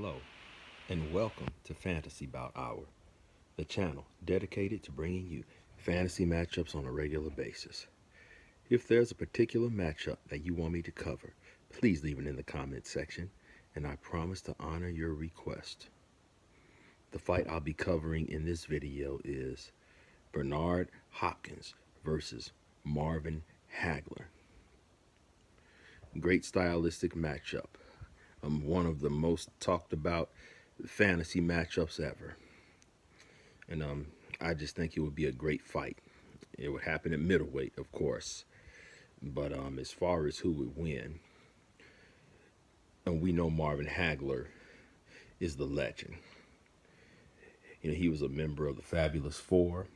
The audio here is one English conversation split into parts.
Hello, and welcome to Fantasy Bout Hour, the channel dedicated to bringing you fantasy matchups on a regular basis. If there's a particular matchup that you want me to cover, please leave it in the comments section, and I promise to honor your request. The fight I'll be covering in this video is Bernard Hopkins versus Marvin Hagler. Great stylistic matchup. One of the most talked about fantasy matchups ever. And I just think it would be a great fight. It would happen at middleweight, of course. But as far as who would win, and we know Marvin Hagler is the legend. He was a member of the Fabulous Four.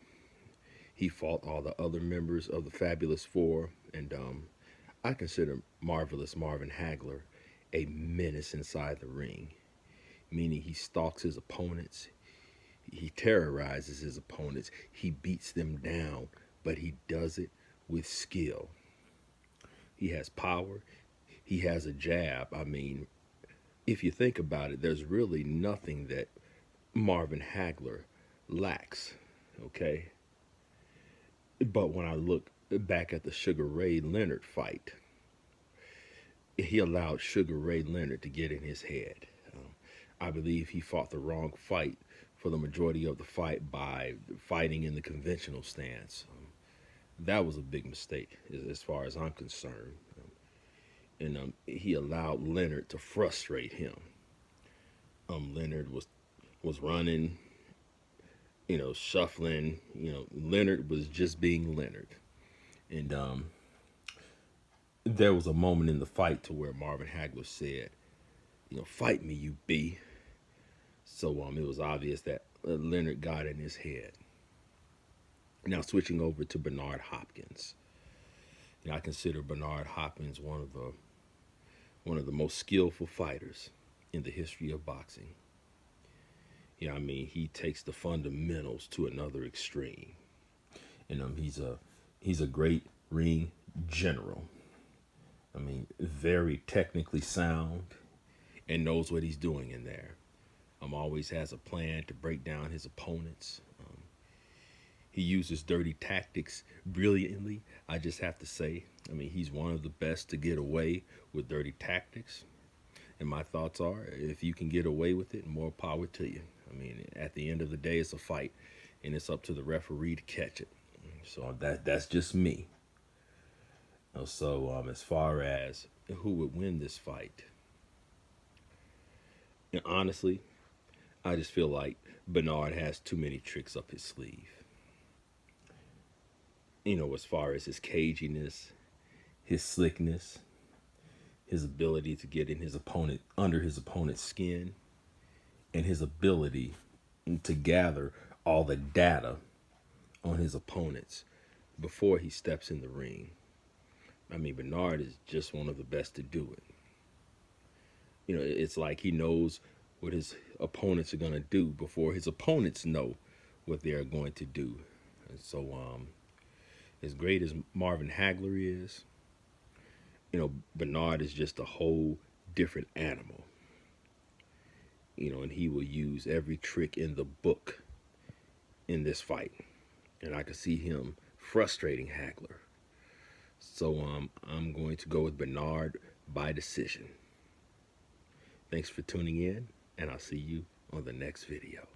He fought all the other members of the Fabulous Four. And I consider Marvelous Marvin Hagler a menace inside the ring, meaning he stalks his opponents, he terrorizes his opponents, he beats them down, but he does it with skill. He has power, he has a jab. I mean, if you think about it, there's really nothing that Marvin Hagler lacks, okay? But when I look back at the Sugar Ray Leonard fight, he allowed Sugar Ray Leonard to get in his head. I believe he fought the wrong fight for the majority of the fight by fighting in the conventional stance. That was a big mistake as far as I'm concerned. And he allowed Leonard to frustrate him. Leonard was running, shuffling. Leonard was just being Leonard. And there was a moment in the fight to where Marvin Hagler said, fight me, you B. So it was obvious that Leonard got in his head. Now switching over to Bernard Hopkins. I consider Bernard Hopkins one of the most skillful fighters in the history of boxing. He takes the fundamentals to another extreme. And he's a great ring general. Very technically sound and knows what he's doing in there. Always has a plan to break down his opponents. He uses dirty tactics brilliantly, I just have to say. He's one of the best to get away with dirty tactics. And my thoughts are, if you can get away with it, more power to you. At the end of the day, it's a fight, and it's up to the referee to catch it. So that's just me. So as far as who would win this fight, and honestly, I just feel like Bernard has too many tricks up his sleeve. As far as his caginess, his slickness, his ability to get in his opponent under his opponent's skin, and his ability to gather all the data on his opponents before he steps in the ring. Bernard is just one of the best to do it. It's like he knows what his opponents are going to do before his opponents know what they're going to do. And so, as great as Marvin Hagler is, Bernard is just a whole different animal. And he will use every trick in the book in this fight. And I could see him frustrating Hagler. So I'm going to go with Bernard by decision. Thanks for tuning in, and I'll see you on the next video.